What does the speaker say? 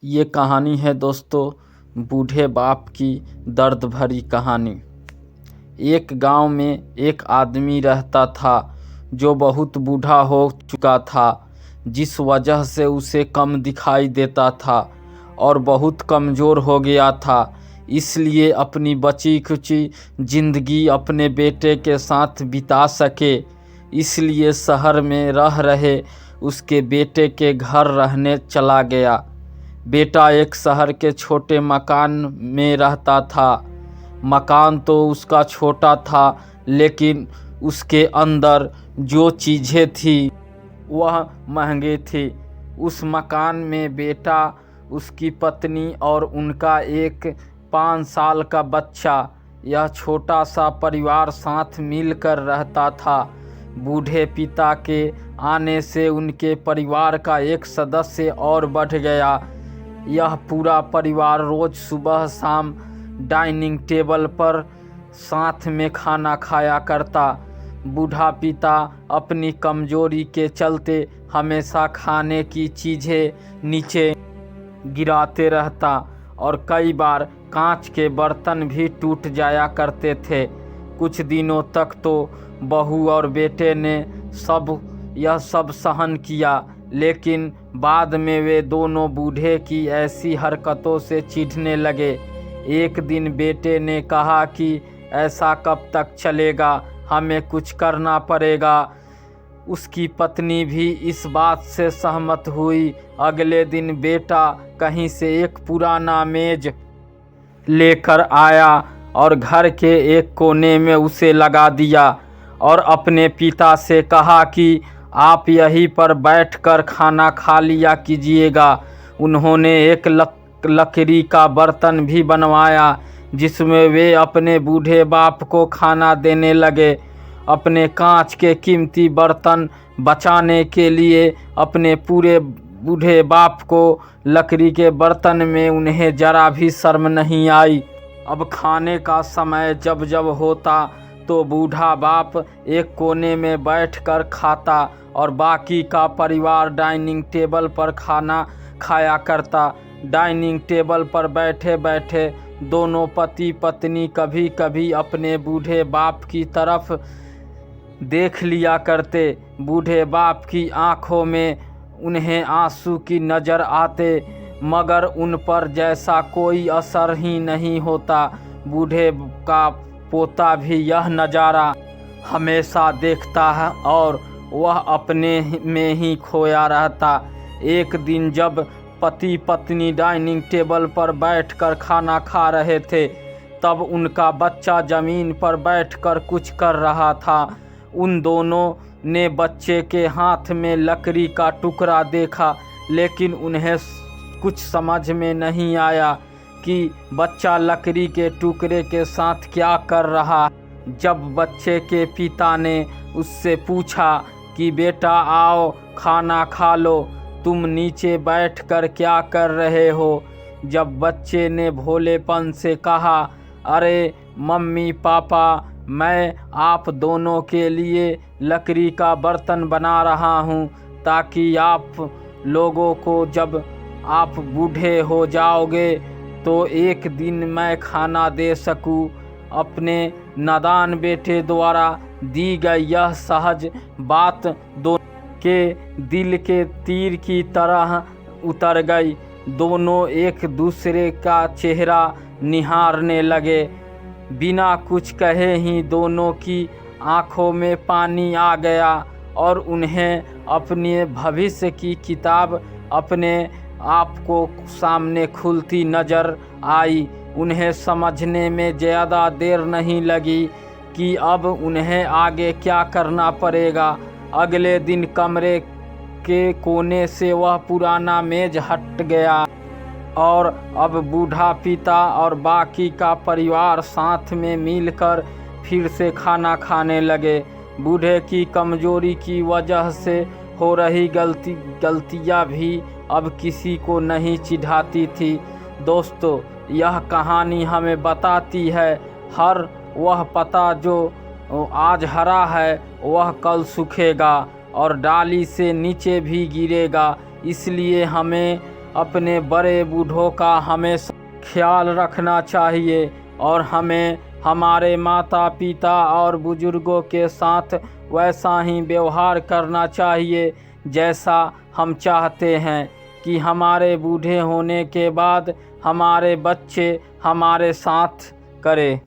ये कहानी है दोस्तों बूढ़े बाप की दर्द भरी कहानी। एक गांव में एक आदमी रहता था जो बहुत बूढ़ा हो चुका था, जिस वजह से उसे कम दिखाई देता था और बहुत कमज़ोर हो गया था। इसलिए अपनी बची खुची ज़िंदगी अपने बेटे के साथ बिता सके, इसलिए शहर में रह रहे उसके बेटे के घर रहने चला गया। बेटा एक शहर के छोटे मकान में रहता था। मकान तो उसका छोटा था, लेकिन उसके अंदर जो चीज़ें थी वह महंगी थी। उस मकान में बेटा, उसकी पत्नी और उनका एक 5 साल का बच्चा, यह छोटा सा परिवार साथ मिलकर रहता था। बूढ़े पिता के आने से उनके परिवार का एक सदस्य और बढ़ गया। यह पूरा परिवार रोज़ सुबह शाम डाइनिंग टेबल पर साथ में खाना खाया करता। बूढ़ा पिता अपनी कमजोरी के चलते हमेशा खाने की चीज़ें नीचे गिराते रहता और कई बार कांच के बर्तन भी टूट जाया करते थे। कुछ दिनों तक तो बहू और बेटे ने यह सब सहन किया, लेकिन बाद में वे दोनों बूढ़े की ऐसी हरकतों से चिढ़ने लगे। एक दिन बेटे ने कहा कि ऐसा कब तक चलेगा, हमें कुछ करना पड़ेगा। उसकी पत्नी भी इस बात से सहमत हुई। अगले दिन बेटा कहीं से एक पुराना मेज लेकर आया और घर के एक कोने में उसे लगा दिया और अपने पिता से कहा कि आप यहीं पर बैठकर खाना खा लिया कीजिएगा। उन्होंने एक लकड़ी का बर्तन भी बनवाया जिसमें वे अपने बूढ़े बाप को खाना देने लगे। अपने कांच के कीमती बर्तन बचाने के लिए अपने पूरे बूढ़े बाप को लकड़ी के बर्तन में उन्हें जरा भी शर्म नहीं आई। अब खाने का समय जब जब होता तो बूढ़ा बाप एक कोने में बैठकर खाता और बाकी का परिवार डाइनिंग टेबल पर खाना खाया करता। डाइनिंग टेबल पर बैठे बैठे दोनों पति पत्नी कभी कभी अपने बूढ़े बाप की तरफ देख लिया करते। बूढ़े बाप की आंखों में उन्हें आंसू की नज़र आते, मगर उन पर जैसा कोई असर ही नहीं होता। बूढ़े का पोता भी यह नज़ारा हमेशा देखता है और वह अपने में ही खोया रहता। एक दिन जब पति पत्नी डाइनिंग टेबल पर बैठकर खाना खा रहे थे, तब उनका बच्चा ज़मीन पर बैठकर कुछ कर रहा था। उन दोनों ने बच्चे के हाथ में लकड़ी का टुकड़ा देखा, लेकिन उन्हें कुछ समझ में नहीं आया कि बच्चा लकड़ी के टुकड़े के साथ क्या कर रहा। जब बच्चे के पिता ने उससे पूछा कि बेटा आओ खाना खा लो, तुम नीचे बैठकर क्या कर रहे हो, जब बच्चे ने भोलेपन से कहा, अरे मम्मी पापा, मैं आप दोनों के लिए लकड़ी का बर्तन बना रहा हूँ ताकि आप लोगों को जब आप बूढ़े हो जाओगे तो एक दिन मैं खाना दे सकूं। अपने नादान बेटे द्वारा दी गई यह सहज बात दोनों के दिल के तीर की तरह उतर गई। दोनों एक दूसरे का चेहरा निहारने लगे। बिना कुछ कहे ही दोनों की आंखों में पानी आ गया और उन्हें अपने भविष्य की किताब अपने आप को सामने खुलती नज़र आई। उन्हें समझने में ज़्यादा देर नहीं लगी कि अब उन्हें आगे क्या करना पड़ेगा। अगले दिन कमरे के कोने से वह पुराना मेज हट गया और अब बूढ़ा पिता और बाकी का परिवार साथ में मिलकर फिर से खाना खाने लगे। बूढ़े की कमजोरी की वजह से हो रही गलतियाँ भी अब किसी को नहीं चिढ़ाती थी। दोस्तों, यह कहानी हमें बताती है हर वह पत्ता जो आज हरा है वह कल सूखेगा और डाली से नीचे भी गिरेगा। इसलिए हमें अपने बड़े बूढ़ों का हमेशा ख्याल रखना चाहिए और हमें हमारे माता पिता और बुजुर्गों के साथ वैसा ही व्यवहार करना चाहिए जैसा हम चाहते हैं कि हमारे बूढ़े होने के बाद हमारे बच्चे हमारे साथ करें।